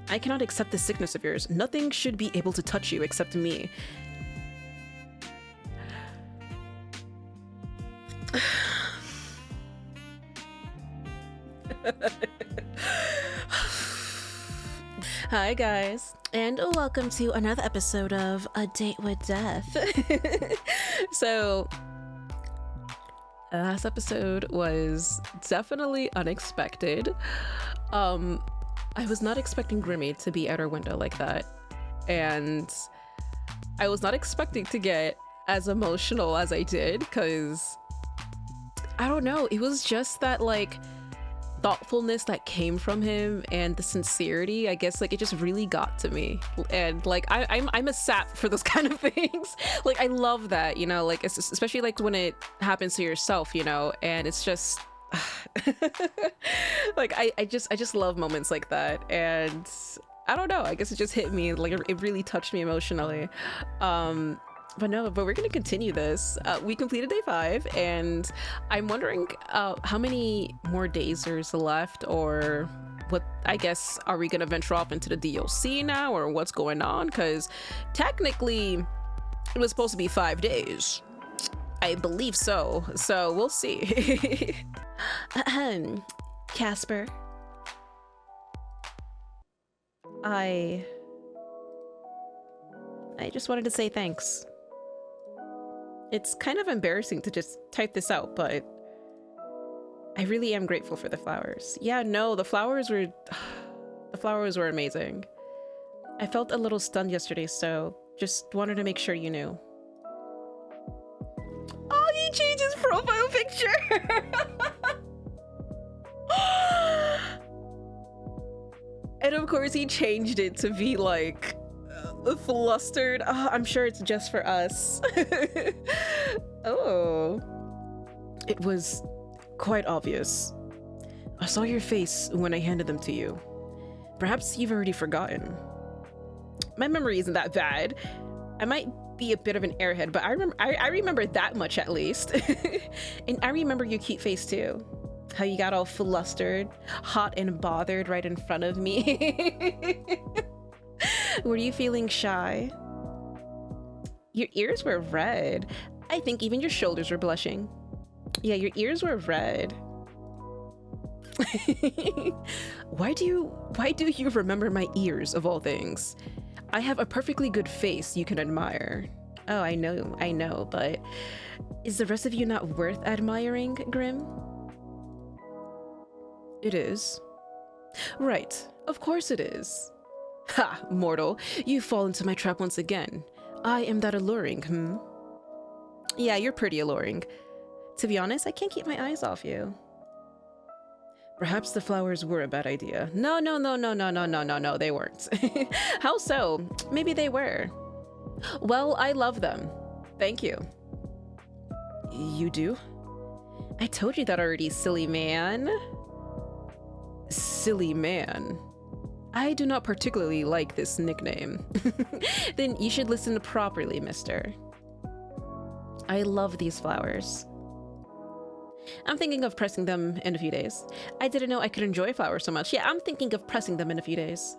I cannot accept this sickness of yours. Nothing should be able to touch you except me. Hi guys, and welcome to another episode of A Date with Death. So, last episode was definitely unexpected. I was not expecting Grimmy to be at our window like that, and I was not expecting to get as emotional as I did, because I don't know, it was just that like thoughtfulness that came from him and the sincerity. I guess like it just really got to me, and like I'm a sap for those kind of things. Like I love that, you know, like especially like when it happens to yourself, you know, and it's just like I just love moments like that. And I don't know, I guess it just hit me, like it really touched me emotionally. But we're gonna continue this. We completed day 5, and I'm wondering how many more days there's left, or what, I guess, are we gonna venture off into the DLC now, or what's going on? Because technically it was supposed to be 5 days. I believe so. So we'll see. Casper. I just wanted to say thanks. It's kind of embarrassing to just type this out, but I really am grateful for the flowers. Yeah, no, the flowers were amazing. I felt a little stunned yesterday, so just wanted to make sure you knew. Oh, he changed his profile picture! And of course he changed it to be like flustered. Oh, I'm sure it's just for us. Oh, it was quite obvious. I saw your face when I handed them to you. Perhaps you've already forgotten. My memory isn't that bad. I might be a bit of an airhead, but I remember that much at least. And I remember your cute face too. How you got all flustered, hot and bothered right in front of me. Were you feeling shy? Your ears were red. I think even your shoulders were blushing. Yeah, your ears were red. Why do you remember my ears of all things? I have a perfectly good face you can admire. Oh, I know, but is the rest of you not worth admiring, Grim? It is. Right, of course it is. Ha, mortal, you fall into my trap once again. I am that alluring, Yeah, you're pretty alluring. To be honest, I can't keep my eyes off you. Perhaps the flowers were a bad idea. No, they weren't. How so? Maybe they were. Well, I love them. Thank you. You do? I told you that already, silly man. Silly man. I do not particularly like this nickname. Then you should listen properly, mister. I love these flowers. I'm thinking of pressing them in a few days. I didn't know I could enjoy flowers so much. Yeah, I'm thinking of pressing them in a few days.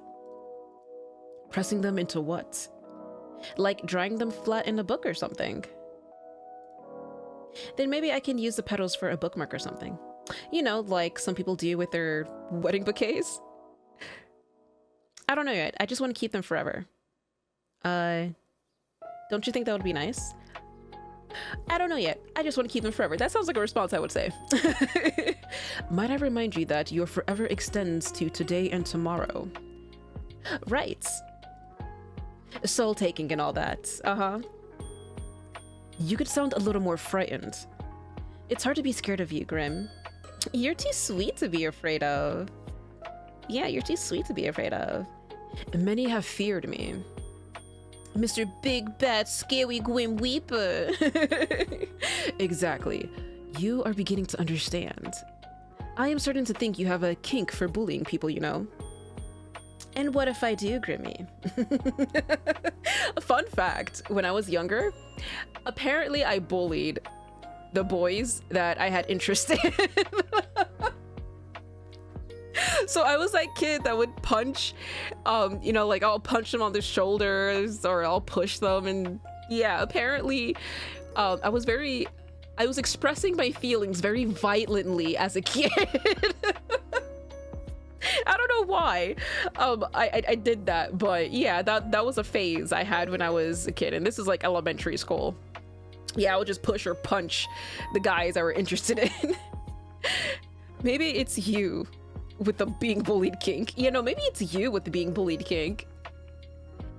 Pressing them into what? Like drying them flat in a book or something. Then maybe I can use the petals for a bookmark or something. You know, like some people do with their wedding bouquets. I don't know yet. I just want to keep them forever. Don't you think that would be nice? I don't know yet. I just want to keep them forever. That sounds like a response I would say. Might I remind you that your forever extends to today and tomorrow? Right. Soul taking and all that. Uh-huh. You could sound a little more frightened. It's hard to be scared of you, Grim. You're too sweet to be afraid of. Yeah, you're too sweet to be afraid of. Many have feared me. Mr. Big Bad Scary Grim Weeper. Exactly. You are beginning to understand. I am starting to think you have a kink for bullying people, you know. And what if I do, Grimmy? A fun fact, when I was younger, apparently I bullied the boys that I had interest in. So I was that kid that would punch, you know, like I'll punch them on the shoulders or I'll push them. And yeah, apparently I was expressing my feelings very violently as a kid. I don't know why I did that, but yeah, that was a phase I had when I was a kid, and this is like elementary school. Yeah, I would just push or punch the guys I were interested in. Maybe it's you with the being bullied kink. You know, maybe it's you with the being bullied kink.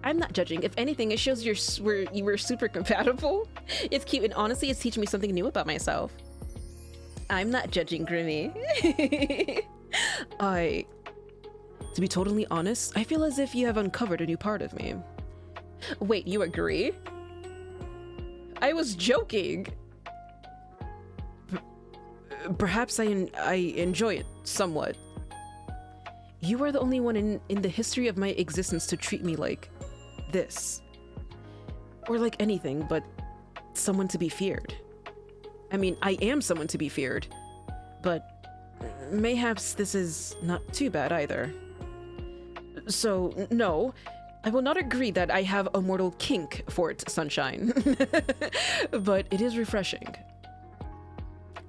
I'm not judging. If anything, it shows you were super compatible. It's cute, and honestly, it's teaching me something new about myself. I'm not judging, Grimmy. To be totally honest, I feel as if you have uncovered a new part of me. Wait, you agree? I was joking. Perhaps I enjoy it somewhat. You are the only one in the history of my existence to treat me like this. Or like anything but someone to be feared. I mean, I am someone to be feared, but mayhaps this is not too bad either. So, no, I will not agree that I have a mortal kink for it, sunshine. But it is refreshing.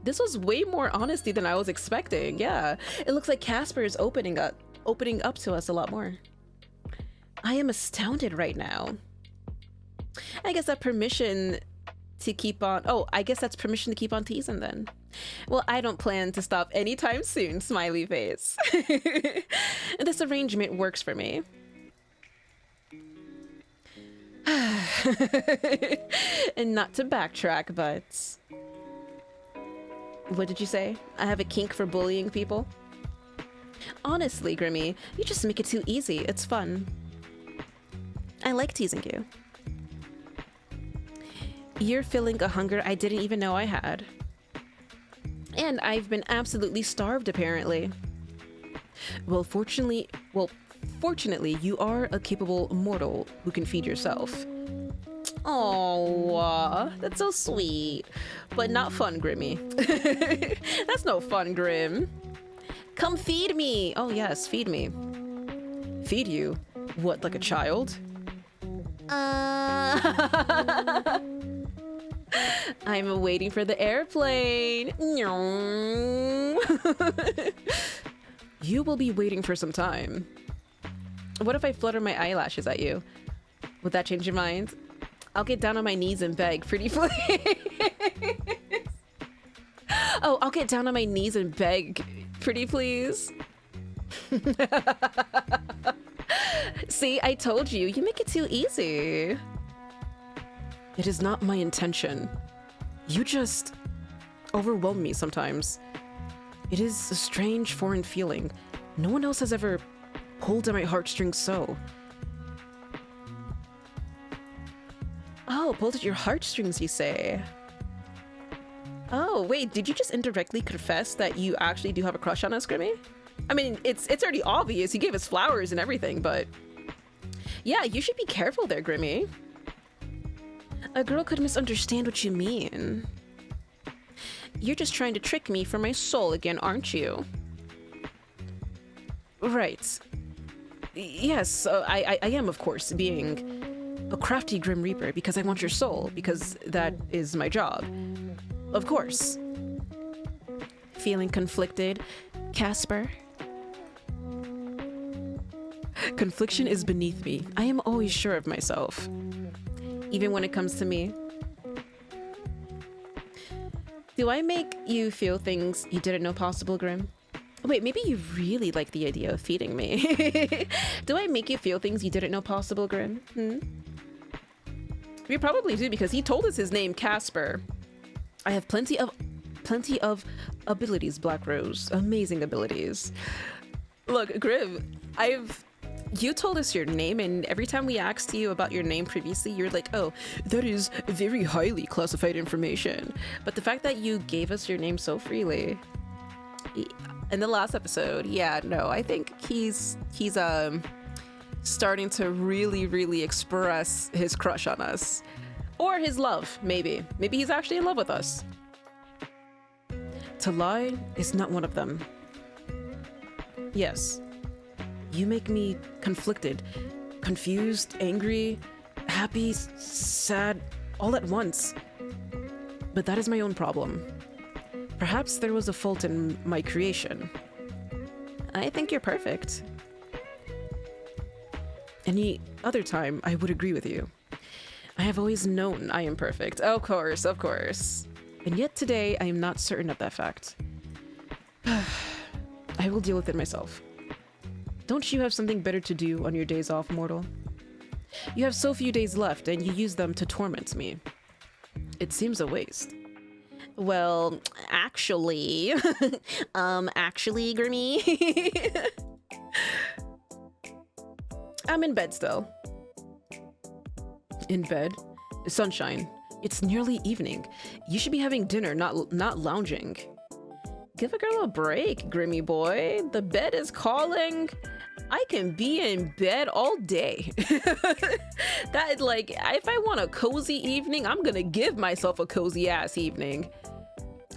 This was way more honesty than I was expecting. Yeah, it looks like Casper is opening up to us a lot more. I am astounded right now. I guess that permission to keep on... Oh, I guess that's permission to keep on teasing then. Well, I don't plan to stop anytime soon, smiley face. This arrangement works for me. And not to backtrack, but... What did you say? I have a kink for bullying people? Honestly, Grimmy, you just make it too easy. It's fun. I like teasing you. You're filling a hunger I didn't even know I had. And I've been absolutely starved, apparently. Well, fortunately, you are a capable mortal who can feed yourself. Oh, that's so sweet. But not fun, Grimmy. That's no fun, Grim. Come feed me. Oh, yes, feed me. Feed you? What, like a child? I'm waiting for the airplane. You will be waiting for some time. What if I flutter my eyelashes at you? Would that change your mind? I'll get down on my knees and beg, pretty please. Oh, I'll get down on my knees and beg, pretty please. See, I told you, you make it too easy. It is not my intention. You just overwhelm me sometimes. It is a strange foreign feeling. No one else has ever pulled at my heartstrings so. Oh, pulled at your heartstrings, you say? Oh, wait, did you just indirectly confess that you actually do have a crush on us, Grimmy? I mean, it's already obvious. You gave us flowers and everything, but... Yeah, you should be careful there, Grimmy. A girl could misunderstand what you mean. You're just trying to trick me for my soul again, aren't you? Right. Yes, I am, of course, being a crafty Grim Reaper because I want your soul, because that is my job. Of course. Feeling conflicted, Casper? Confliction is beneath me. I am always sure of myself. Even when it comes to me. Do I make you feel things you didn't know possible, Grim? Wait, maybe you really like the idea of feeding me. Do I make you feel things you didn't know possible, Grim? We probably do, because he told us his name, Casper. I have plenty of abilities, BlackRose. Amazing abilities. Look, Grim, you told us your name, and every time we asked you about your name previously, you're like, oh, that is very highly classified information. But the fact that you gave us your name so freely in the last episode, yeah, no, I think he's starting to really express his crush on us. Or his love, maybe. Maybe he's actually in love with us. To lie is not one of them. Yes. You make me conflicted, confused, angry, happy, sad, all at once. But that is my own problem. Perhaps there was a fault in my creation. I think you're perfect. Any other time, I would agree with you. I have always known I am perfect. Of course, of course. And yet today, I am not certain of that fact. I will deal with it myself. Don't you have something better to do on your days off, mortal? You have so few days left, and you use them to torment me. It seems a waste. Well, actually... actually, Grimmy... I'm in bed still. In bed? Sunshine. It's nearly evening. You should be having dinner, not lounging. Give a girl a break, Grimmy boy. The bed is calling. I can be in bed all day. That, like, if I want a cozy evening, I'm gonna give myself a cozy ass evening.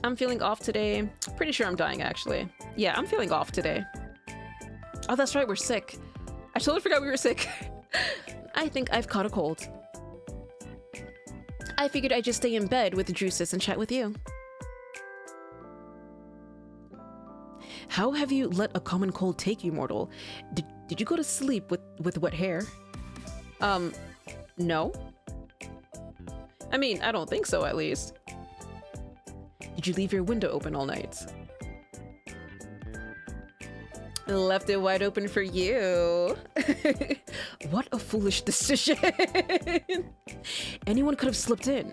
I'm feeling off today. Pretty sure I'm dying, actually. Yeah, I'm feeling off today. Oh, that's right, we're sick. I totally forgot we were sick. I think I've caught a cold. I figured I'd just stay in bed with Drusus and chat with you. How have you let a common cold take you, mortal? Did you go to sleep with wet hair? No. I mean, I don't think so, at least. Did you leave your window open all night? Left it wide open for you. What a foolish decision. Anyone could have slipped in.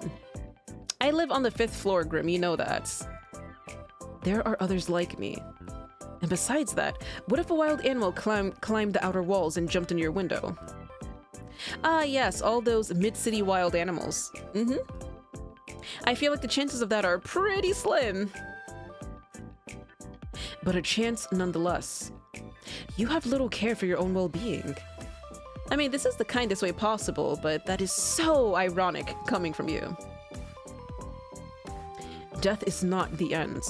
I live on the 5th floor, Grim, you know that. There are others like me. And besides that, what if a wild animal climbed the outer walls and jumped in your window? Ah, yes, all those mid-city wild animals. I feel like the chances of that are pretty slim. But a chance nonetheless. You have little care for your own well-being. I mean, this is the kindest way possible, but that is so ironic coming from you. Death is not the end.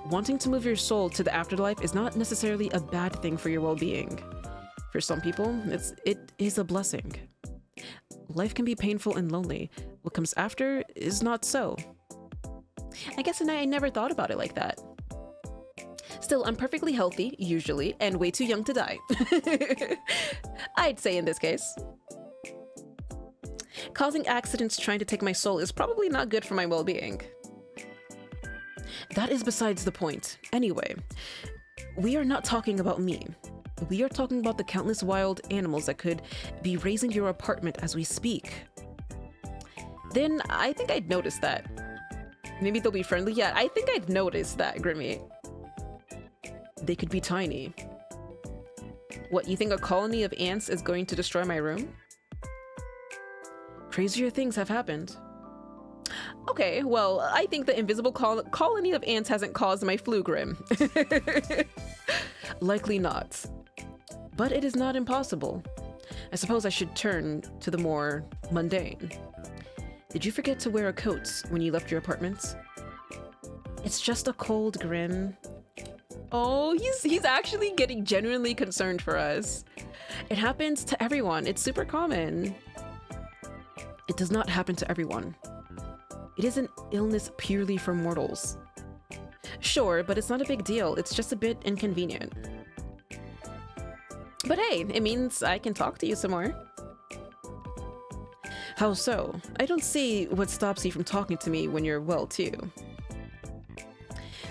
Wanting to move your soul to the afterlife is not necessarily a bad thing for your well-being. For some people, it is a blessing. Life can be painful and lonely. What comes after is not so. I guess I never thought about it like that. Still, I'm perfectly healthy, usually, and way too young to die. I'd say in this case. Causing accidents trying to take my soul is probably not good for my well-being. That is besides the point. Anyway, we are not talking about me. We are talking about the countless wild animals that could be raising your apartment as we speak. Then I think I'd notice that. Maybe they'll be friendly? Yeah, I think I'd notice that, Grimmy. They could be tiny. What, you think a colony of ants is going to destroy my room? Crazier things have happened. Okay, well, I think the invisible colony of ants hasn't caused my flu, Grim. Likely not. But it is not impossible. I suppose I should turn to the more mundane. Did you forget to wear a coat when you left your apartment? It's just a cold, Grim. Oh, he's actually getting genuinely concerned for us. It happens to everyone. It's super common. It does not happen to everyone. It is an illness purely for mortals. Sure, but it's not a big deal. It's just a bit inconvenient. But hey, it means I can talk to you some more. How so? I don't see what stops you from talking to me when you're well, too.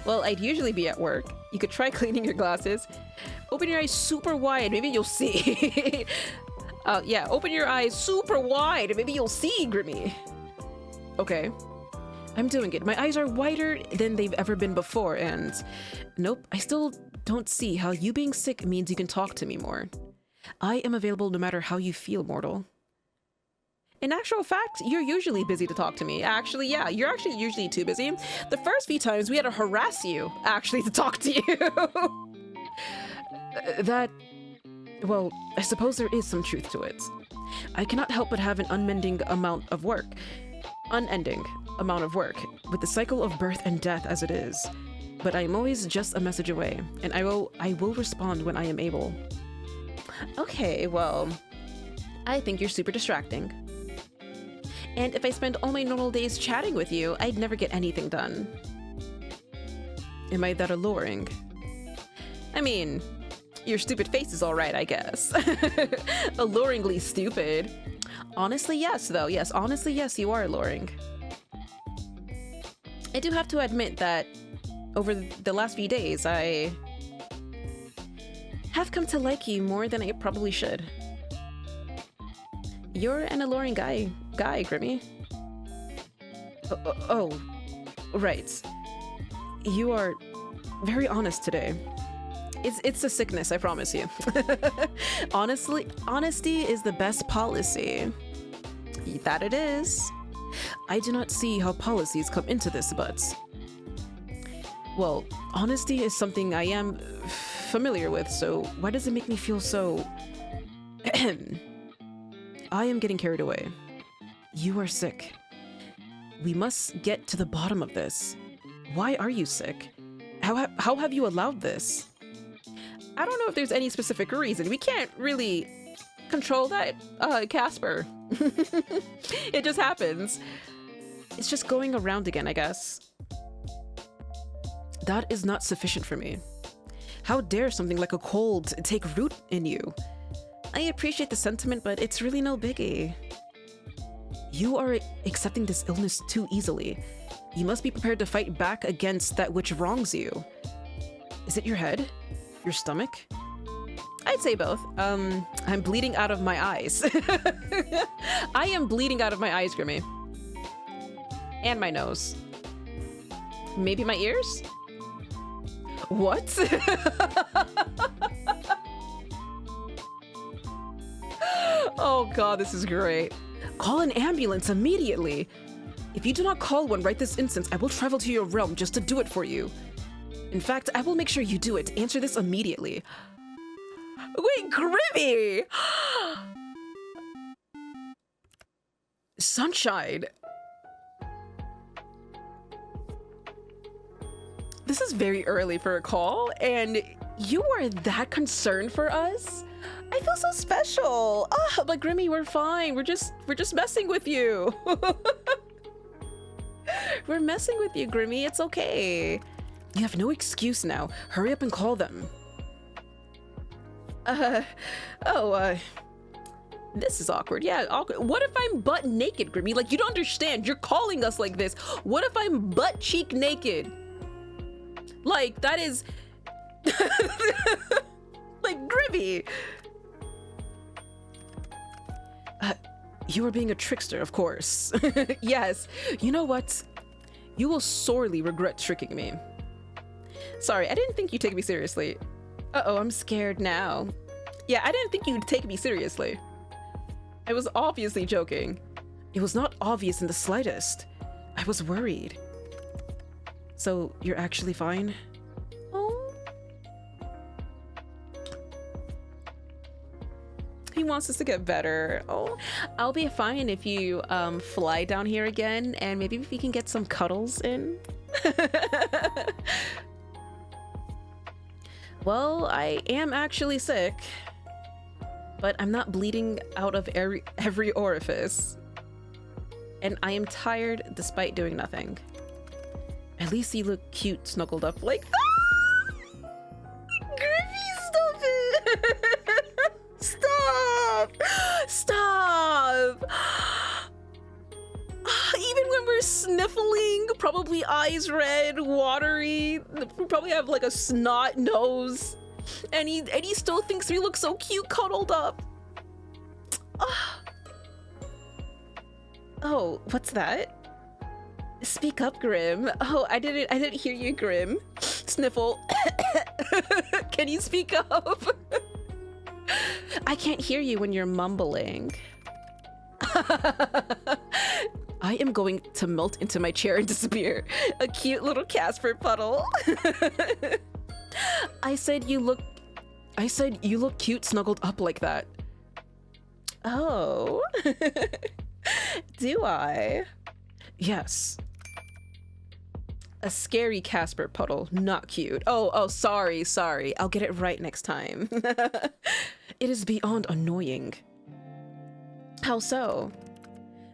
Well, I'd usually be at work. You could try cleaning your glasses. Open your eyes super wide, maybe you'll see. Yeah, open your eyes super wide, maybe you'll see, Grimmy. Okay. I'm doing it. My eyes are wider than they've ever been before, and nope, I still don't see how you being sick means you can talk to me more. I am available no matter how you feel, mortal. In actual fact, you're usually busy to talk to me. Actually, yeah, you're actually usually too busy. The first few times we had to harass you, actually, to talk to you. Well, I suppose there is some truth to it. I cannot help but have an unending amount of work, with the cycle of birth and death as it is. but I'm always just a message away, and I will respond when I am able. Okay, well, I think you're super distracting. And if I spend all my normal days chatting with you, I'd never get anything done. Am I that alluring? I mean, your stupid face is alright, I guess. Alluringly stupid. Honestly, yes, though. Yes, honestly, yes, you are alluring. I do have to admit that over the last few days, I have come to like you more than I probably should. You're an alluring guy, Grimmy. Oh, right. You are very honest today. It's a sickness, I promise you. Honestly, honesty is the best policy. That it is. I do not see how policies come into this, but... Well, honesty is something I am familiar with, so why does it make me feel so... I am getting carried away. You are sick. We must get to the bottom of this. Why are you sick? How have you allowed this? I don't know if there's any specific reason. We can't really control that, Casper. It just happens. It's just going around again, I guess. That is not sufficient for me. How dare something like a cold take root in you? I appreciate the sentiment, but it's really no biggie. You are accepting this illness too easily. You must be prepared to fight back against that which wrongs you. Is it your head? Your stomach? I'd say both. I'm bleeding out of my eyes. I am bleeding out of my eyes, Grimmy. And my nose. Maybe my ears? What? Oh god, this is great. Call an ambulance immediately. If you do not call one right this instant, I will travel to your realm just to do it for you. In fact, I will make sure you do it. Answer this immediately. Wait, Grimmy! Sunshine. This is very early for a call, and you are that concerned for us? I feel so special. Ah, but Grimmy, we're fine. We're just messing with you. We're messing with you, Grimmy. It's okay. You have no excuse now. Hurry up and call them. This is awkward. Yeah, awkward. What if I'm butt naked, Grimmy? Like, you don't understand. You're calling us like this. What if I'm butt cheek naked? Like, that is... like, Grimmy. You are being a trickster, of course. Yes. You know what? You will sorely regret tricking me. Sorry, I didn't think you'd take me seriously. Uh-oh, I'm scared now. Yeah, I didn't think you'd take me seriously. I was obviously joking. It was not obvious in the slightest. I was worried. So, you're actually fine? Oh. He wants us to get better. Oh, I'll be fine if you fly down here again, and maybe if we can get some cuddles in. Well, I am actually sick, but I'm not bleeding out of every orifice. And I am tired despite doing nothing. At least you look cute snuggled up like that. Grimmy, stop it! Stop! Stop! Even when we're sniffling, probably eyes red, watery, we probably have like a snot nose, and he still thinks we look so cute cuddled up. Oh, what's that? Speak up, Grim. Oh, I didn't hear you, Grim. Sniffle. Can you speak up? I can't hear you when you're mumbling. I am going to melt into my chair and disappear. A cute little Casper puddle. I said you look cute snuggled up like that. Oh. Do I? Yes. A scary Casper puddle, not cute. Oh, sorry. I'll get it right next time. It is beyond annoying. How so?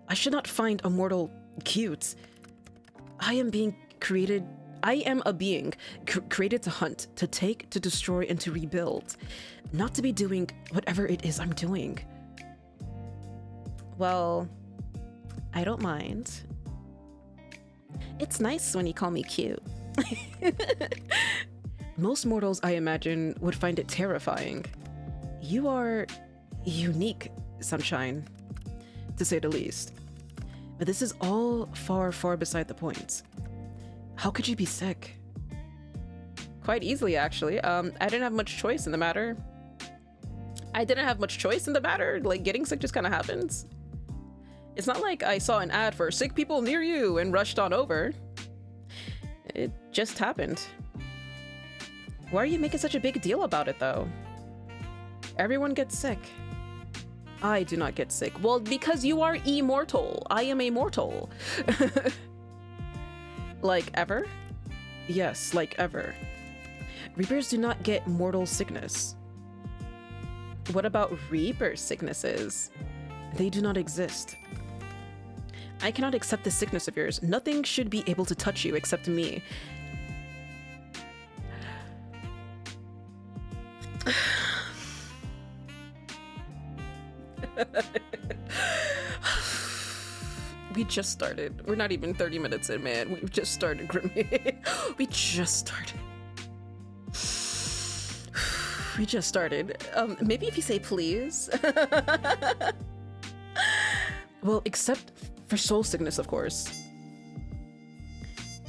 I should not find a mortal cute. I am a being created to hunt, to take, to destroy, and to rebuild. Not to be doing whatever it is I'm doing. Well, I don't mind. It's nice when you call me cute. Most mortals, I imagine, would find it terrifying. You are unique, Sunshine, to say the least. But this is all far, far beside the point. How could you be sick? Quite easily, actually. I didn't have much choice in the matter. Like, getting sick just kind of happens. It's not like I saw an ad for sick people near you and rushed on over. It just happened. Why are you making such a big deal about it, though? Everyone gets sick. I do not get sick. Well, because you are immortal. I am a mortal. Like ever? Yes, like ever. Reapers do not get mortal sickness. What about Reaper sicknesses? They do not exist. I cannot accept this sickness of yours. Nothing should be able to touch you except me. We just started. We're not even 30 minutes in, man. We've just started, Grimmy. We just started. Maybe if you say please. Well, except for soul sickness, of course.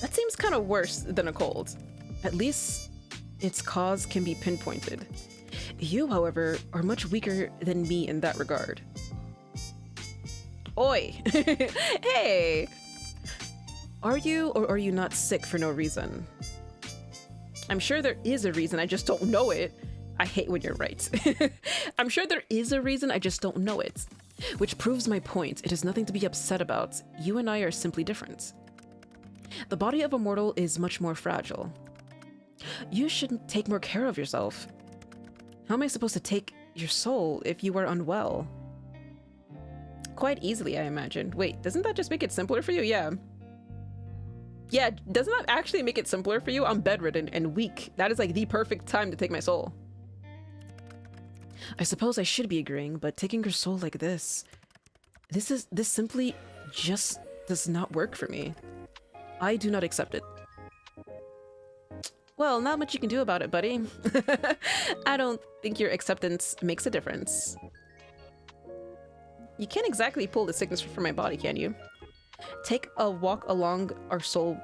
That seems kind of worse than a cold. At least its cause can be pinpointed. You, however, are much weaker than me in that regard. Oi! Hey! Are you or are you not sick for no reason? I'm sure there is a reason, I just don't know it. I hate when you're right. I'm sure there is a reason, I just don't know it. Which proves my point. It is nothing to be upset about. You and I are simply different. The body of a mortal is much more fragile. You should take more care of yourself. How am I supposed to take your soul if you are unwell? Quite easily, I imagine. Wait, doesn't that just make it simpler for you? Yeah. Yeah, doesn't that actually make it simpler for you? I'm bedridden and weak. That is like the perfect time to take my soul. I suppose I should be agreeing, but taking your soul like this simply just does not work for me. I do not accept it. Well, not much you can do about it, buddy. I don't think your acceptance makes a difference. You can't exactly pull the sickness from my body, can you? Take a walk along our soul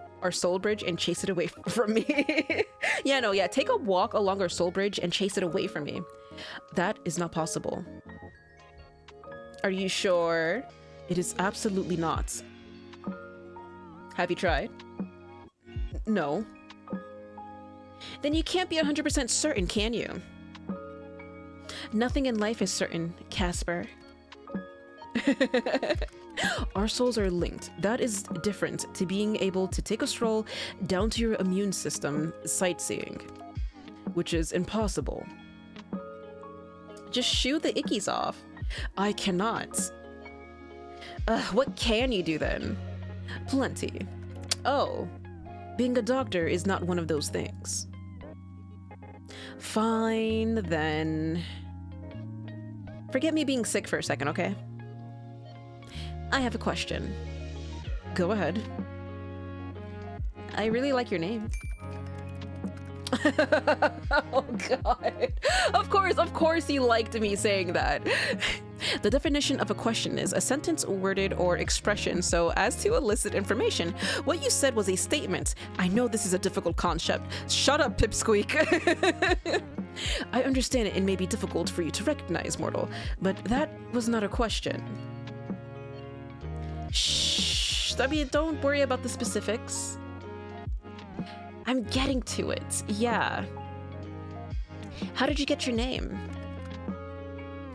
bridge and chase it away from me. Yeah, take a walk along our soul bridge and chase it away from me. That is not possible. Are you sure? It is absolutely not. Have you tried? No. Then you can't be 100% certain, can you? Nothing in life is certain, Casper. Our souls are linked. That is different to being able to take a stroll down to your immune system sightseeing, which is impossible. Just shoo the ickies off. I cannot. What can you do then? Plenty. Oh, being a doctor is not one of those things. Fine, then. Forget me being sick for a second, okay? I have a question. Go ahead. I really like your name. Oh god. Of course you liked me saying that. The definition of a question is a sentence, worded, or expression so as to elicit information. What you said was a statement. I know this is a difficult concept. Shut up, Pipsqueak. I understand it may be difficult for you to recognize, mortal, but that was not a question. Shh. I mean, don't worry about the specifics. I'm getting to it. Yeah. How did you get your name?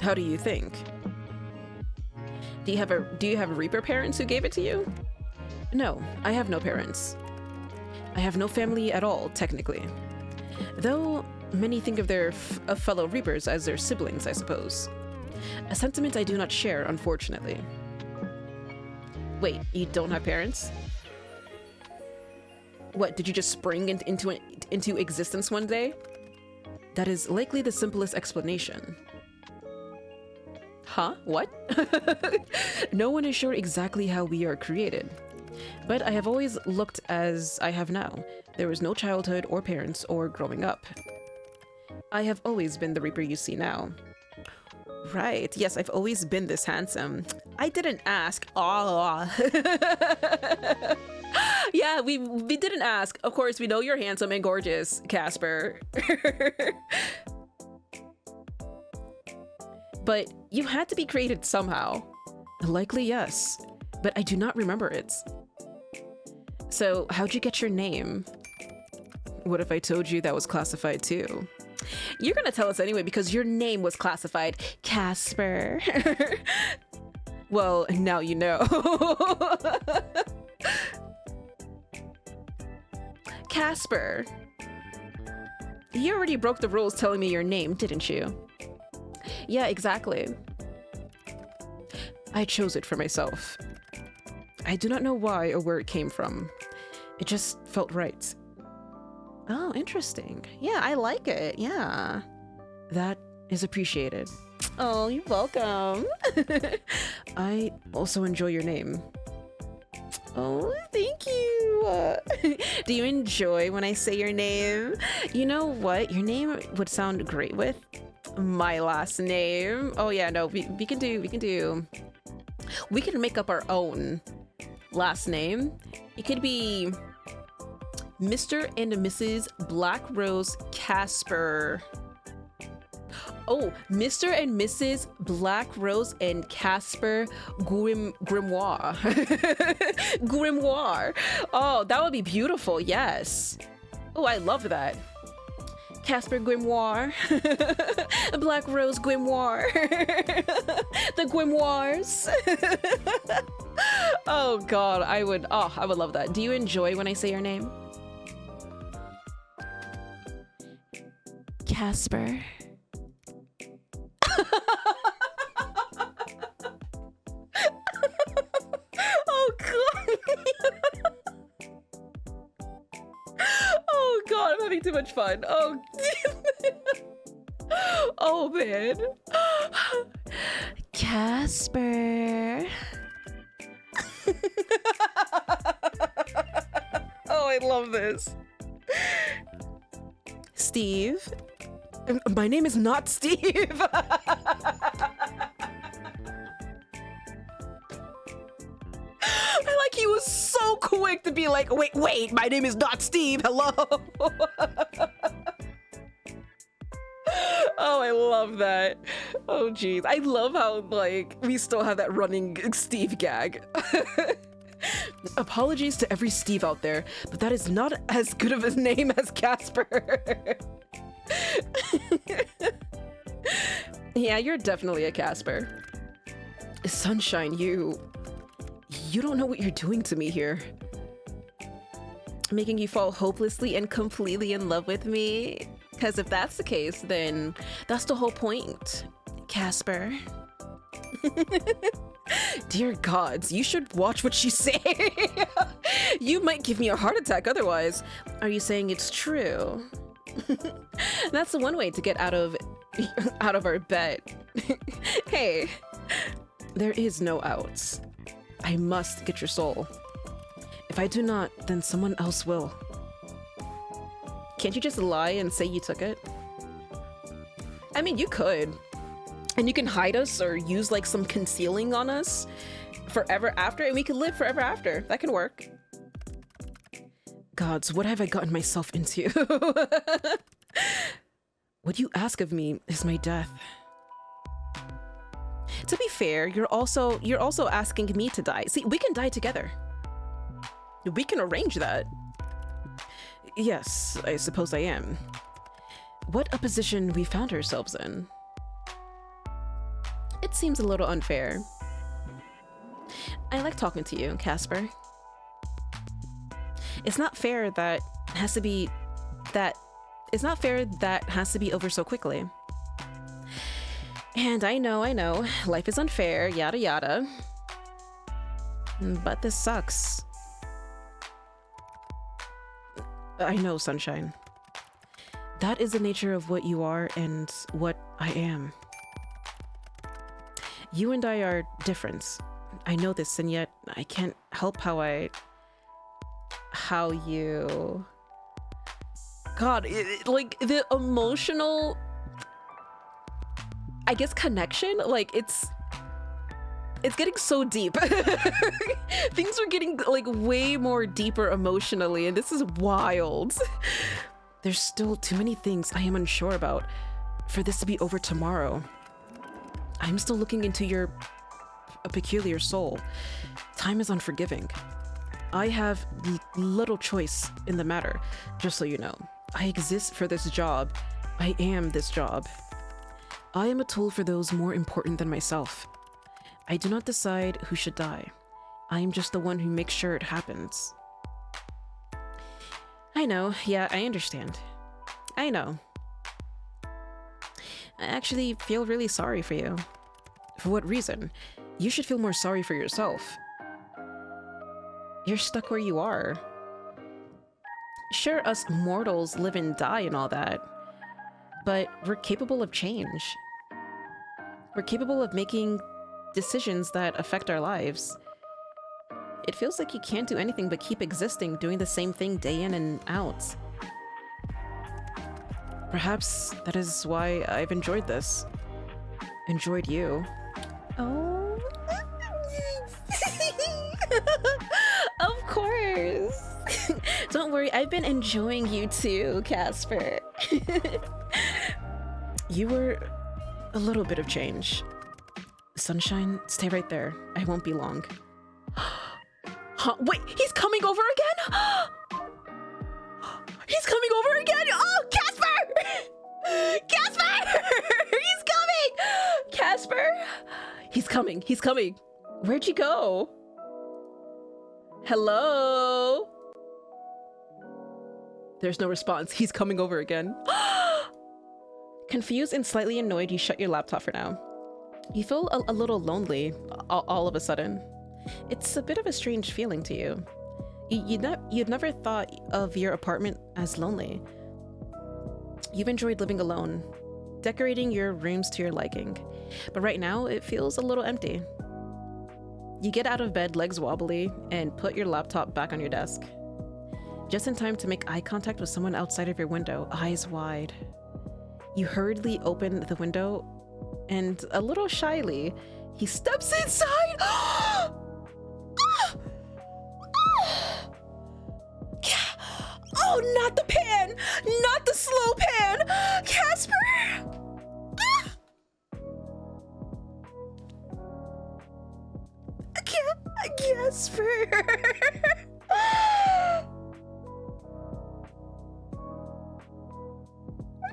How do you think? Do you have Reaper parents who gave it to you? No, I have no parents. I have no family at all, technically. Though many think of their fellow Reapers as their siblings, I suppose. A sentiment I do not share, unfortunately. Wait, you don't have parents? What, did you just spring into existence one day? That is likely the simplest explanation. Huh? What? No one is sure exactly how we are created. But I have always looked as I have now. There was no childhood or parents or growing up. I have always been the Reaper you see now. Right, yes, I've always been this handsome. I didn't ask. Oh. Yeah, we didn't ask. Of course, we know you're handsome and gorgeous, Casper. But you had to be created somehow. Likely, yes. But I do not remember it. So, how'd you get your name? What if I told you that was classified too? You're gonna tell us anyway because your name was classified. Casper. Well, now you know. Casper. You already broke the rules telling me your name, didn't you? Yeah, exactly. I chose it for myself. I do not know why or where it came from. It just felt right. Oh, interesting. Yeah, I like it. Yeah. That is appreciated. Oh, you're welcome. I also enjoy your name. Oh, thank you. Do you enjoy when I say your name? You know what? Your name would sound great with my last name. Oh yeah, no, we can make up our own last name. It could be Mr. and Mrs. BlackRose Casper. Oh, Mr. and Mrs. BlackRose and Casper Grimoire. Grimoire. Oh, that would be beautiful. Yes. Oh, I love that. Casper Grimoire. BlackRose Grimoire. The Grimoires. Oh God, I would love that. Do you enjoy when I say your name? Casper. Oh God. Oh God, I'm having too much fun. Oh. Oh man. Casper. Oh, I love this. Steve. My name is not Steve. I like he was so quick to be like, wait, my name is not Steve. Hello. Oh, I love that. Oh, geez. I love how, like, we still have that running Steve gag. Apologies to every Steve out there, but that is not as good of a name as Casper. Yeah, you're definitely a Casper. Sunshine, you don't know what you're doing to me here. Making you fall hopelessly and completely in love with me? Because if that's the case, then that's the whole point, Casper. Dear gods, you should watch what you say. You might give me a heart attack otherwise. Are you saying it's true? That's the one way to get out of our bed. Hey, there is no outs. I must get your soul. If I do not, then someone else will. Can't you just lie and say you took it? I mean, you could. And you can hide us or use like some concealing on us forever after, and we could live forever after. That can work. Gods, what have I gotten myself into? What you ask of me is my death. To be fair, you're also asking me to die. See, we can die together. We can arrange that. Yes, I suppose I am. What a position we found ourselves in. It seems a little unfair. I like talking to you, Casper. It's not fair that has to be that it's not fair that has to be over so quickly. And I know, life is unfair, yada yada. But this sucks. I know, Sunshine. That is the nature of what you are and what I am. You and I are different. I know this, and yet I can't help how you... God, like the emotional, I guess, connection, like it's getting so deep. Things are getting like way more deeper emotionally, and this is wild. There's still too many things I am unsure about for this to be over tomorrow. I'm still looking into your peculiar soul. Time is unforgiving. I have little choice in the matter, just so you know. I exist for this job. I am this job. I am a tool for those more important than myself. I do not decide who should die. I am just the one who makes sure it happens. I know, yeah, I understand. I know. I actually feel really sorry for you. For what reason? You should feel more sorry for yourself. You're stuck where you are. Sure, us mortals live and die and all that, but we're capable of change. We're capable of making decisions that affect our lives. It feels like you can't do anything but keep existing, doing the same thing day in and out. Perhaps that is why I've enjoyed this. Enjoyed you. Oh. Of course. Don't worry, I've been enjoying you too, Casper. You were a little bit of change. Sunshine, stay right there. I won't be long. Huh? Wait, he's coming over again? He's coming over again? Oh, Casper! Casper! He's coming! Casper? He's coming. Where'd you go? Hello? There's no response. He's coming over again. Confused and slightly annoyed, you shut your laptop for now. You feel a little lonely all of a sudden. It's a bit of a strange feeling to you. You'd never thought of your apartment as lonely. You've enjoyed living alone, decorating your rooms to your liking, but right now it feels a little empty. You get out of bed, legs wobbly, and put your laptop back on your desk. Just in time to make eye contact with someone outside of your window, eyes wide. You hurriedly open the window, and a little shyly, he steps inside. Oh, not the pan! Not the slow pan! Casper! Casper!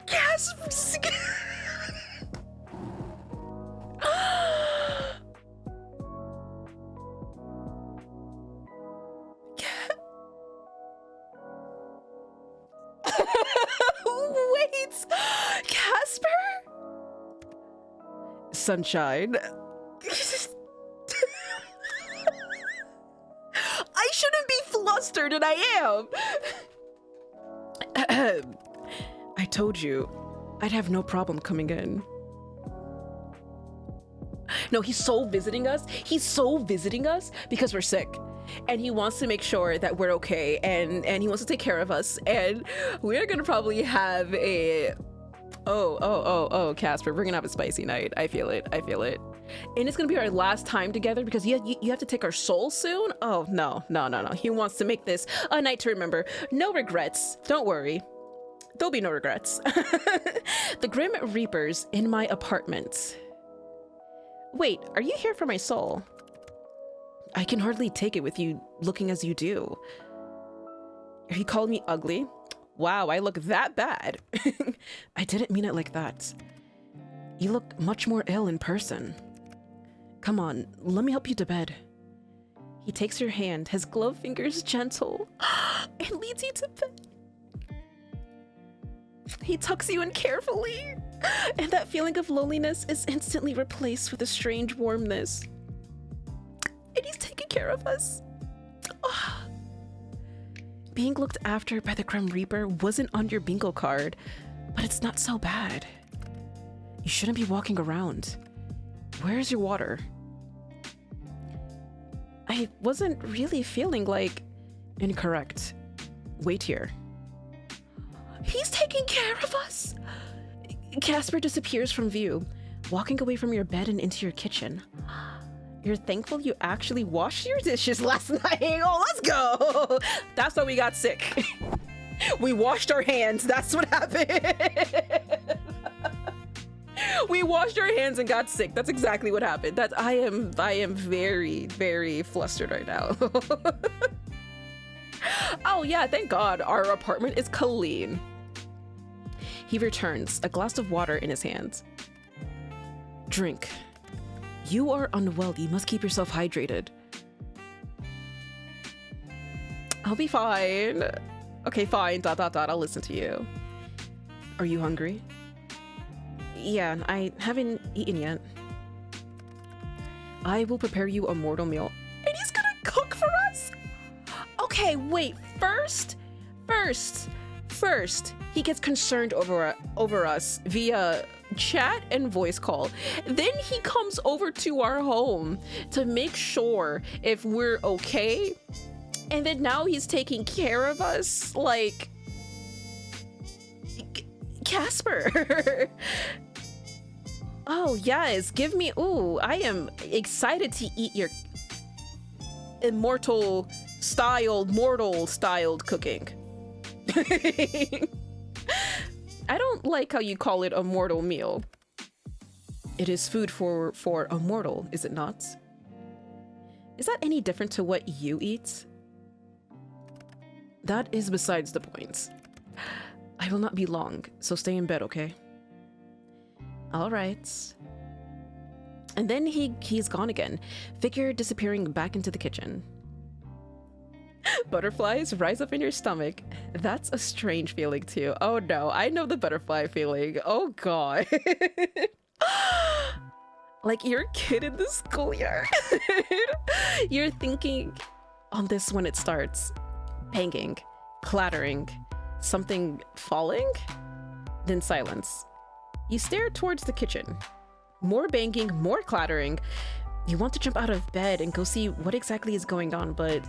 Casper! Wait! Casper? Sunshine. I shouldn't be flustered, and I am. I told you I'd have no problem coming in. No, he's so visiting us. He's so visiting us because we're sick. And he wants to make sure that we're okay, and he wants to take care of us, and we're gonna probably have a Casper, we're gonna have a spicy night. I feel it. And it's gonna be our last time together because you have to take our soul soon. Oh no, he wants to make this a night to remember. No regrets, don't worry, there'll be no regrets. The Grim Reapers in my apartment. Wait, are you here for my soul? I can hardly take it with you looking as you do. He called me ugly. Wow, I look that bad. I didn't mean it like that. You look much more ill in person. Come on, let me help you to bed. He takes your hand, his gloved fingers gentle, and leads you to bed. He tucks you in carefully, and that feeling of loneliness is instantly replaced with a strange warmness. And he's taking care of us. Oh. Being looked after by the Grim Reaper wasn't on your bingo card, but it's not so bad. You shouldn't be walking around. Where's your water? I wasn't really feeling like... Incorrect. Wait here. He's taking care of us! Casper disappears from view, walking away from your bed and into your kitchen. You're thankful you actually washed your dishes last night. Oh, let's go! That's why we got sick. We washed our hands. That's what happened. We washed our hands and got sick. That's exactly what happened. I am very, very flustered right now. Oh yeah, thank God our apartment is clean. He returns, a glass of water in his hands. Drink. You are unwell. You must keep yourself hydrated. I'll be fine. Okay, fine. ... I'll listen to you. Are you hungry? Yeah, I haven't eaten yet. I will prepare you a mortal meal. And he's gonna cook for us? Okay, wait. First, he gets concerned over us via chat and voice call. Then he comes over to our home to make sure if we're okay. And then now he's taking care of us like Casper. Oh yes, give me. Ooh, I am excited to eat your mortal styled cooking. I don't like how you call it a mortal meal. It is food for a mortal, is it not? Is that any different to what you eat? That is besides the point. I will not be long, so stay in bed, okay? All right. And then he's gone again, figure disappearing back into the kitchen. Butterflies rise up in your stomach. That's a strange feeling too. Oh no, I know the butterfly feeling. Oh God. Like you're a kid in the schoolyard. You're thinking on this when it starts. Banging, clattering, something falling, then silence. You stare towards the kitchen. More banging, more clattering. You want to jump out of bed and go see what exactly is going on, but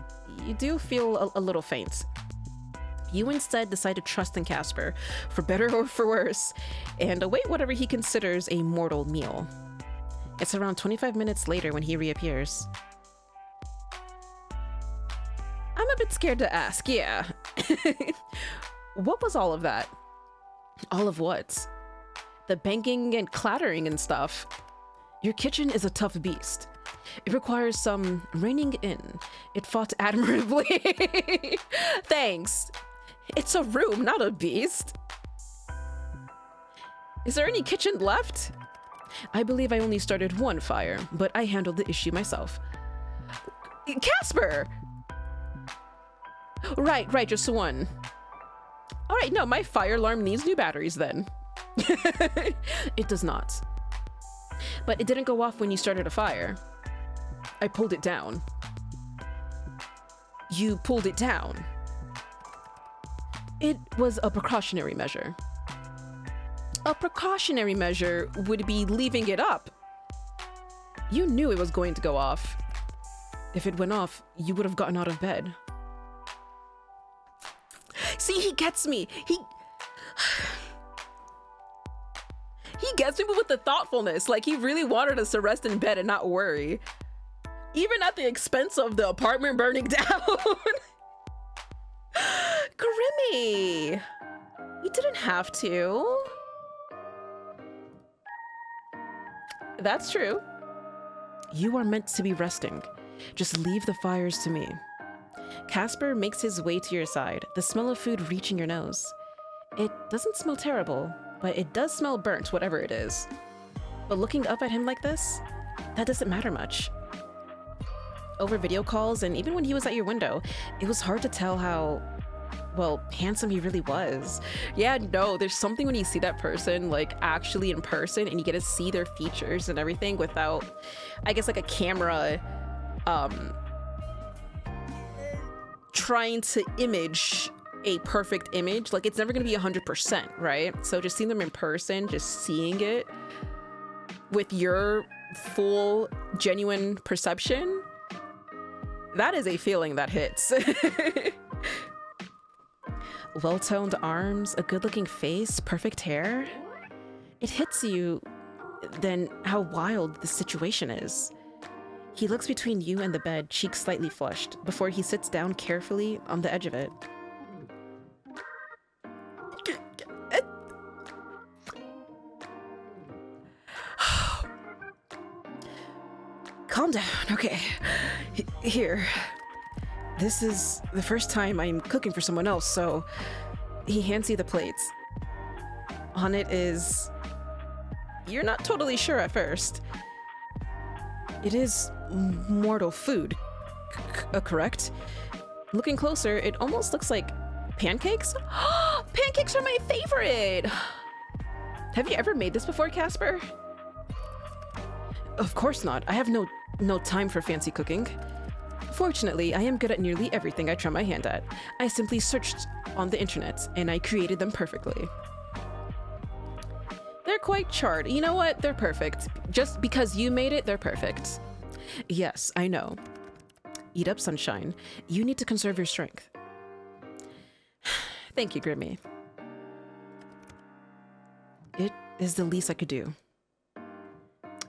you do feel a little faint. You instead decide to trust in Casper, for better or for worse, and await whatever he considers a mortal meal. It's around 25 minutes later when he reappears. I'm a bit scared to ask, yeah. What was all of that? All of what? The banging and clattering and stuff. Your kitchen is a tough beast. It requires some reining in. It fought admirably. Thanks. It's a room, not a beast. Is there any kitchen left? I believe I only started one fire, but I handled the issue myself. Casper! Right, just one. All right, no, my fire alarm needs new batteries then. It does not. But it didn't go off when you started a fire. I pulled it down. You pulled it down. It was a precautionary measure. A precautionary measure would be leaving it up. You knew it was going to go off. If it went off, you would have gotten out of bed. See, he gets me. He gets me with the thoughtfulness. Like, he really wanted us to rest in bed and not worry. Even at the expense of the apartment burning down. Grimmy! You didn't have to. That's true. You are meant to be resting. Just leave the fires to me. Casper makes his way to your side, the smell of food reaching your nose. It doesn't smell terrible, but it does smell burnt, whatever it is. But looking up at him like this, that doesn't matter much. over video calls, and even when he was at your window, it was hard to tell how, well, handsome he really was. Yeah, no, there's something when you see that person, like, actually in person, and you get to see their features and everything without, I guess, like, a camera, trying to image a perfect image. Like, it's never gonna be 100%, right? So just seeing them in person, just seeing it with your full, genuine perception, that is a feeling that hits. Well-toned arms, a good-looking face, perfect hair. It hits you then how wild the situation is. He looks between you and the bed, cheeks slightly flushed, before he sits down carefully on the edge of it. Calm down, okay. Here. This is the first time I'm cooking for someone else, so he hands you the plates. On it is... You're not totally sure at first. It is mortal food, correct? Looking closer, it almost looks like pancakes? Pancakes are my favorite! Have you ever made this before, Casper? Of course not. I have no time for fancy cooking. Fortunately, I am good at nearly everything I try my hand at. I simply searched on the internet, and I created them perfectly. They're quite charred. You know what? They're perfect. Just because you made it, they're perfect. Yes, I know. Eat up, sunshine. You need to conserve your strength. Thank you, Grimmy. It is the least I could do.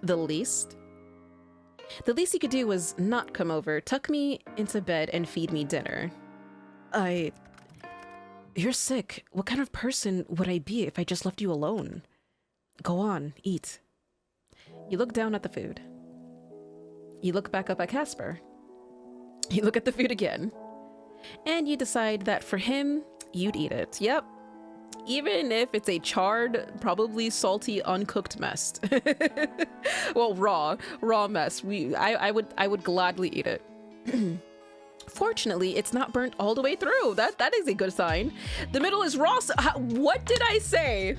The least? The least he could do was not come over, tuck me into bed, and feed me dinner. You're sick. What kind of person would I be if I just left you alone? Go on, eat. You look down at the food. You look back up at Casper. You look at the food again. And you decide that for him, you'd eat it. Yep. Even if it's a charred, probably salty, uncooked mess. Well, raw mess. I would gladly eat it. Fortunately, it's not burnt all the way through. That is a good sign. The middle is raw. So, what did I say?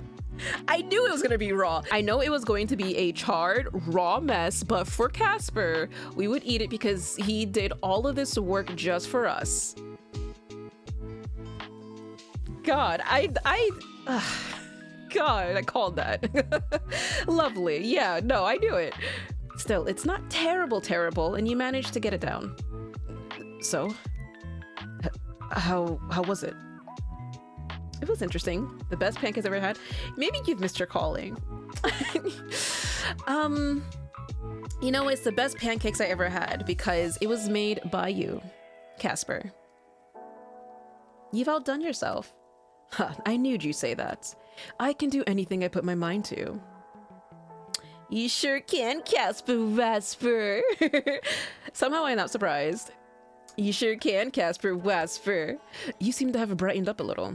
I knew it was gonna be raw. I know it was going to be a charred, raw mess, but for Casper, we would eat it because he did all of this work just for us. God, God, I called that. Lovely. Yeah, no, I knew it. Still, it's not terrible, and you managed to get it down. So, how was it? It was interesting. The best pancakes I've ever had. Maybe you've missed your calling. You know, it's the best pancakes I ever had because it was made by you, Casper. You've outdone yourself. Huh, I knew you'd say that. I can do anything I put my mind to. You sure can, Casper. Somehow I'm not surprised. You sure can, Casper. You seem to have brightened up a little,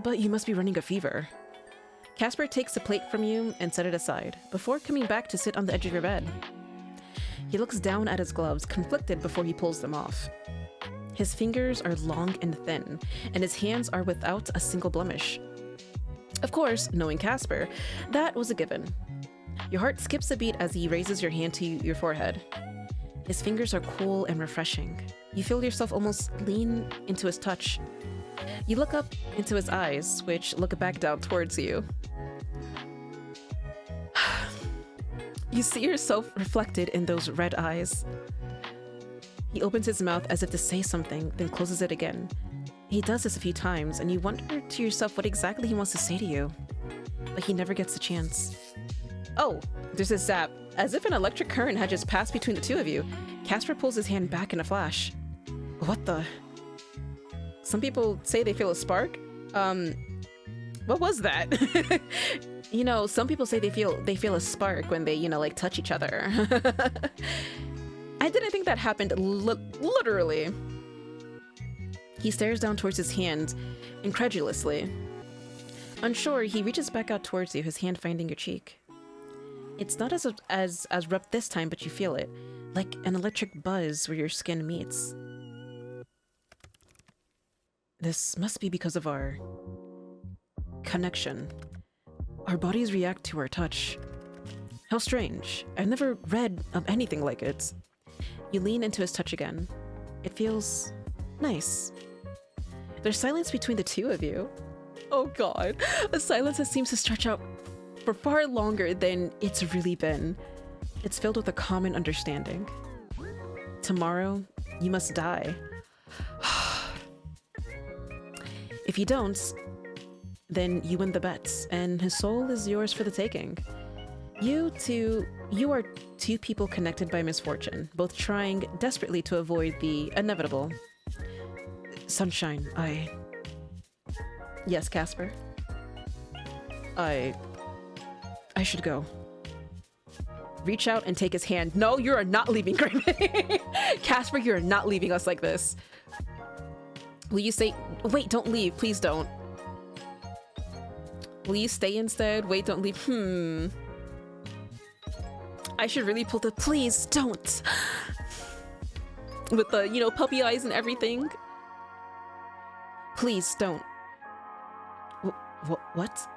but you must be running a fever. Casper takes the plate from you and set it aside, before coming back to sit on the edge of your bed. He looks down at his gloves, conflicted before he pulls them off. His fingers are long and thin, and his hands are without a single blemish. Of course, knowing Casper, that was a given. Your heart skips a beat as he raises your hand to your forehead. His fingers are cool and refreshing. You feel yourself almost lean into his touch. You look up into his eyes, which look back down towards you. You see yourself reflected in those red eyes. He opens his mouth as if to say something, then closes it again. He does this a few times, and you wonder to yourself what exactly he wants to say to you. But he never gets the chance. Oh, there's a zap. As if an electric current had just passed between the two of you, Casper pulls his hand back in a flash. What the? Some people say they feel a spark. What was that? You know, some people say they feel a spark when they, you know, like touch each other. I didn't think that happened literally. He stares down towards his hand, incredulously. Unsure, he reaches back out towards you, his hand finding your cheek. It's not as rough this time, but you feel it. like an electric buzz where your skin meets. This must be because of our connection. Our bodies react to our touch. How strange. I've never read of anything like it. You lean into his touch again. It feels nice. There's silence between the two of you. Oh god. A silence that seems to stretch out for far longer than it's really been. It's filled with a common understanding. Tomorrow, you must die. If you don't, then you win the bets, and his soul is yours for the taking. You are two people connected by misfortune, both trying desperately to avoid the inevitable. Sunshine, Yes, Casper? I should go. Reach out and take his hand. No, you are not leaving, Grimmy. Casper, you are not leaving us like this. Will you say... Wait, don't leave. Please don't. Will you stay instead? Wait, don't leave. I should really pull the... Please, don't. With the, you know, puppy eyes and everything. Please, don't. What?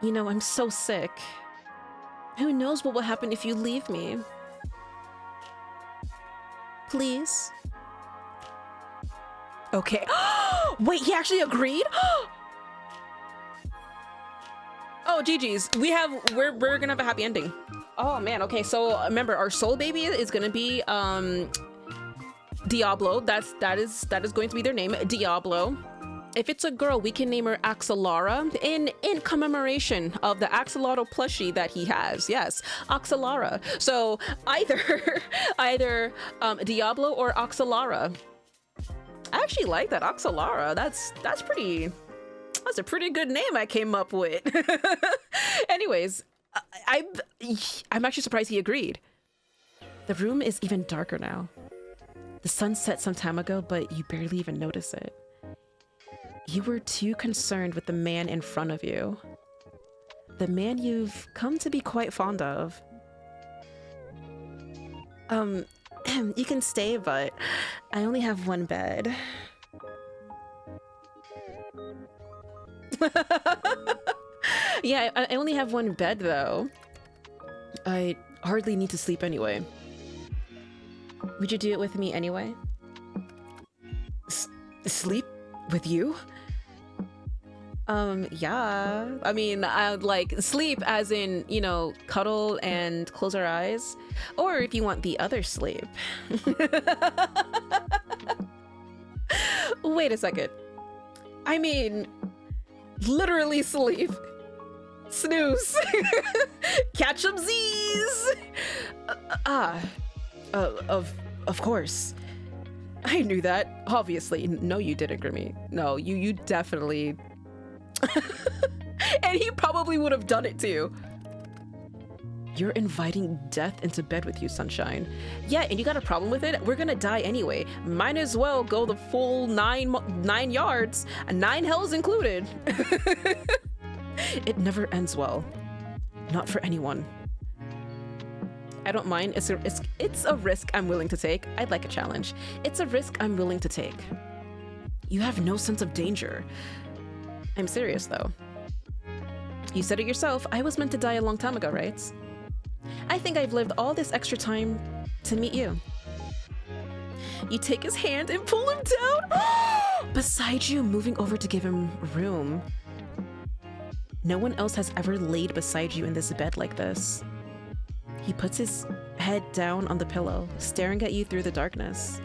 You know, I'm so sick. Who knows what will happen if you leave me? Please? Okay. Wait, he actually agreed? Oh, GG's. We're gonna have a happy ending. Oh man, okay, so remember our soul baby is gonna be Diablo. That is going to be their name, Diablo. If it's a girl, we can name her Axelara in commemoration of the axolotl plushie that he has. Yes, Axelara. So either Diablo or Axelara. I actually like that, Axelara. That's a pretty good name I came up with. Anyways, I'm actually surprised he agreed. The room is even darker now. The sun set some time ago, but you barely even notice it. You were too concerned with the man in front of you. The man you've come to be quite fond of. You can stay, but I only have one bed. Yeah, I only have one bed, though. I hardly need to sleep anyway. Would you do it with me anyway? Sleep with you? Yeah. I mean, I'd like sleep as in, you know, cuddle and close our eyes. Or if you want the other sleep. Wait a second. I mean, literally sleep. Snooze. Catch 'em Z's. Of course. I knew that. Obviously. No, you didn't, Grimmy. No, you definitely... And he probably would have done it too. You're inviting death into bed with you, Sunshine. Yeah, and you got a problem with it? We're gonna die anyway. Might as well go the full nine yards, 9 hells included. It never ends well. Not for anyone. I don't mind. It's a risk I'm willing to take. I'd like a challenge. It's a risk I'm willing to take. You have no sense of danger. I'm serious, though. You said it yourself. I was meant to die a long time ago, right? I think I've lived all this extra time to meet you. You take his hand and pull him down beside you, moving over to give him room. No one else has ever laid beside you in this bed like this. He puts his head down on the pillow, staring at you through the darkness.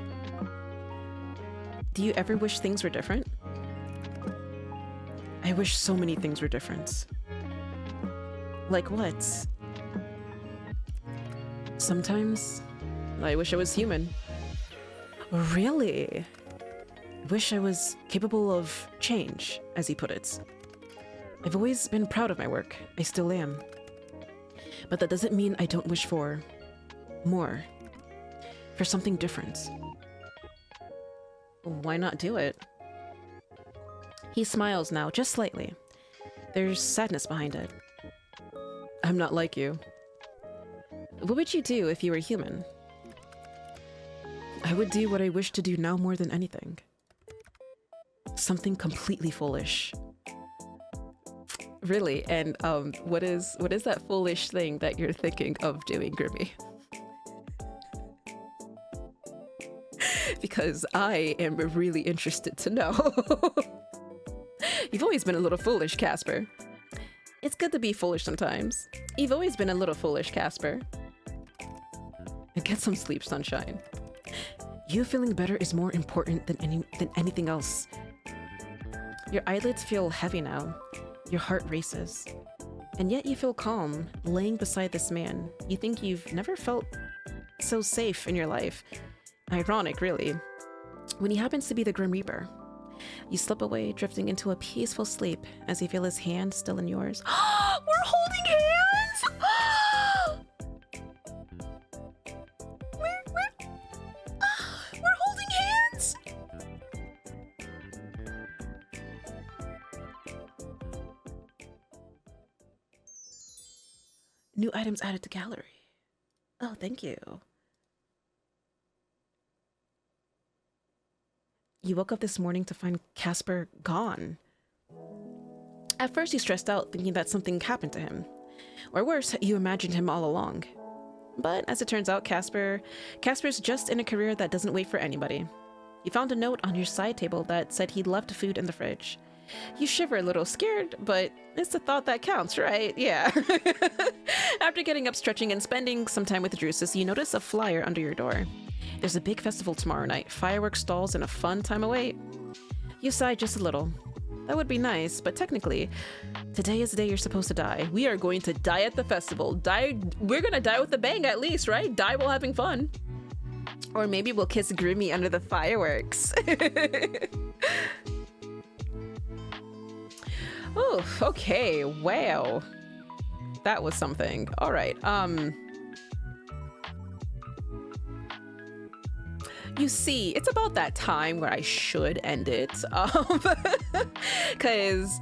Do you ever wish things were different? I wish so many things were different. Like what? Sometimes I wish I was human. Really? Wish I was capable of change, as he put it. I've always been proud of my work. I still am. But that doesn't mean I don't wish for more. For something different. Why not do it? He smiles now, just slightly. There's sadness behind it. I'm not like you. What would you do if you were human? I would do what I wish to do now more than anything. Something completely foolish. Really? And what is that foolish thing that you're thinking of doing, Grimmy? Because I am really interested to know. You've always been a little foolish, Casper. It's good to be foolish sometimes. You've always been a little foolish, Casper. And get some sleep, sunshine. You feeling better is more important than anything else. Your eyelids feel heavy now. Your heart races. And yet you feel calm, laying beside this man. You think you've never felt so safe in your life. Ironic, really. When he happens to be the Grim Reaper. You slip away, drifting into a peaceful sleep as you feel his hand still in yours. We're holding hands! We're holding hands! New items added to gallery. Oh, thank you. You woke up this morning to find Casper gone. At first you stressed out, thinking that something happened to him. Or worse, you imagined him all along. But as it turns out, Casper's just in a career that doesn't wait for anybody. You found a note on your side table that said he'd left food in the fridge. You shiver a little, scared, but it's the thought that counts, right? Yeah. After getting up, stretching, and spending some time with Drusus, you notice a flyer under your door. There's a big festival tomorrow night, fireworks stalls, and a fun time away. You sigh just a little. That would be nice, but technically, today is the day you're supposed to die. We are going to die at the festival. We're gonna die with a bang at least, right? Die while having fun. Or maybe we'll kiss Grimmy under the fireworks. Oh, okay, wow. That was something. All right, you see, it's about that time where I should end it, because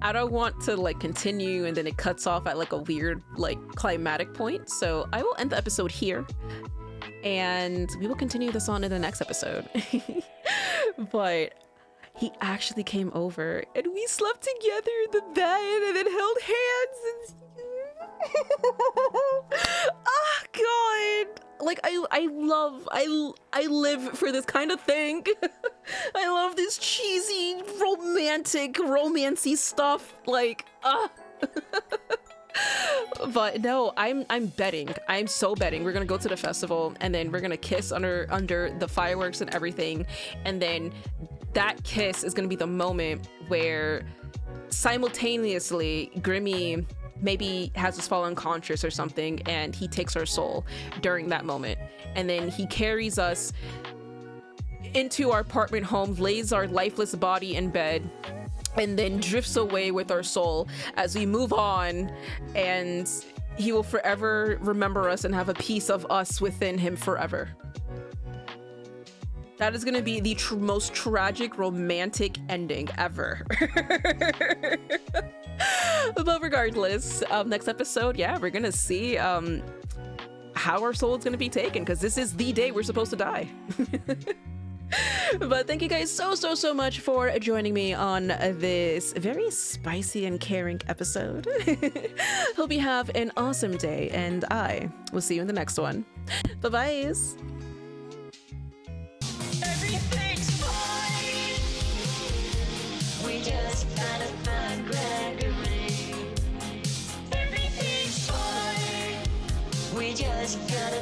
I don't want to like continue and then it cuts off at like a weird like climatic point. So I will end the episode here and we will continue this on in the next episode. But he actually came over and we slept together in the bed and then held hands and oh god, like I live for this kind of thing. I love this cheesy romancy stuff, like but no, I'm betting, I'm so betting we're gonna go to the festival and then we're gonna kiss under the fireworks and everything, and then that kiss is gonna be the moment where simultaneously Grimmy maybe has us fall unconscious or something and he takes our soul during that moment, and then he carries us into our apartment home, lays our lifeless body in bed, and then drifts away with our soul as we move on, and he will forever remember us and have a piece of us within him forever. That is gonna be the most tragic romantic ending ever. But regardless, next episode, yeah, we're gonna see how our soul is gonna be taken, because this is the day we're supposed to die. But thank you guys so much for joining me on this very spicy and caring episode. Hope you have an awesome day, and I will see you in the next one. Bye-bye. Everything's fine. We just gotta find Gregory. Everything's fine. We just gotta